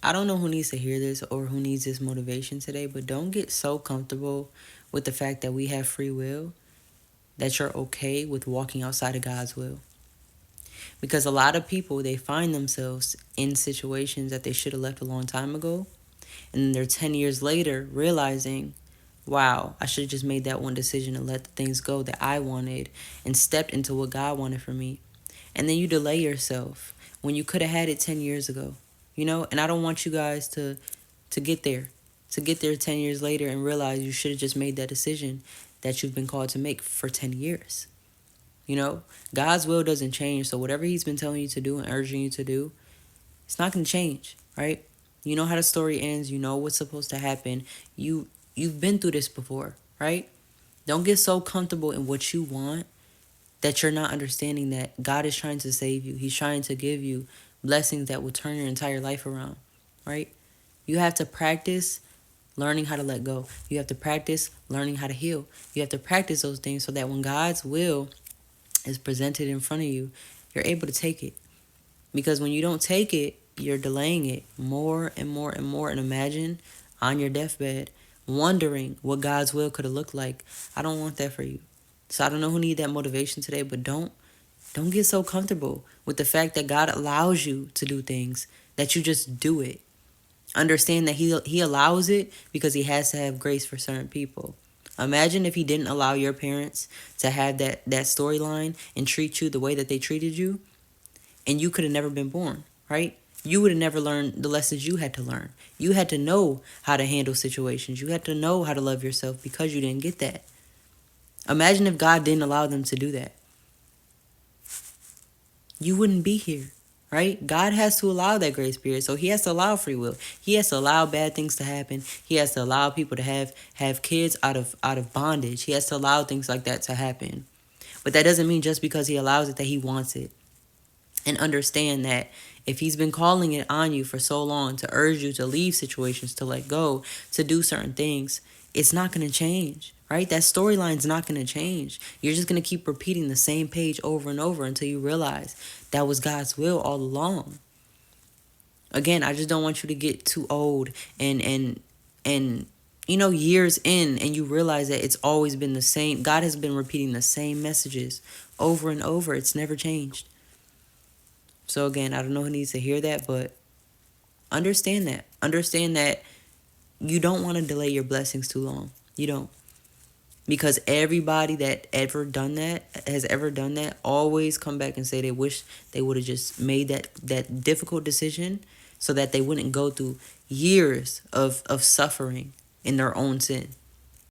I don't know who needs to hear this or who needs this motivation today, but don't get so comfortable with the fact that we have free will that you're okay with walking outside of God's will. Because a lot of people, they find themselves in situations that they should have left a long time ago. And then they're 10 years later realizing, wow, I should have just made that one decision and let the things go that I wanted and stepped into what God wanted for me. And then you delay yourself when you could have had it 10 years ago. And I don't want you guys to get there. To get there 10 years later and realize you should have just made that decision that you've been called to make for 10 years. God's will doesn't change. So whatever he's been telling you to do and urging you to do, it's not going to change, right? You know how the story ends. You know what's supposed to happen. You've been through this before, right? Don't get so comfortable in what you want that you're not understanding that God is trying to save you. He's trying to give you blessings that will turn your entire life around, right? You have to practice learning how to let go. You have to practice learning how to heal. You have to practice those things so that when God's will is presented in front of you, you're able to take it. Because when you don't take it, you're delaying it more and more and more. And imagine on your deathbed wondering what God's will could have looked like. I don't want that for you. So I don't know who need that motivation today, but don't get so comfortable with the fact that God allows you to do things that you just do it. Understand that he allows it because he has to have grace for certain people. Imagine if he didn't allow your parents to have that storyline and treat you the way that they treated you, and you could have never been born, right? You would have never learned the lessons you had to learn. You had to know how to handle situations. You had to know how to love yourself because you didn't get that. Imagine if God didn't allow them to do that. You wouldn't be here, right? God has to allow that grace period. So he has to allow free will. He has to allow bad things to happen. He has to allow people to have kids out of bondage. He has to allow things like that to happen. But that doesn't mean just because he allows it that he wants it. And understand that if he's been calling it on you for so long to urge you to leave situations, to let go, to do certain things, it's not going to change, right? That storyline's not going to change. You're just going to keep repeating the same page over and over until you realize that was God's will all along. Again, I just don't want you to get too old and years in and you realize that it's always been the same. God has been repeating the same messages over and over. It's never changed. So again, I don't know who needs to hear that, but understand that. Understand that you don't want to delay your blessings too long. You don't. Because everybody that has ever done that, always come back and say they wish they would have just made that difficult decision so that they wouldn't go through years of suffering in their own sin.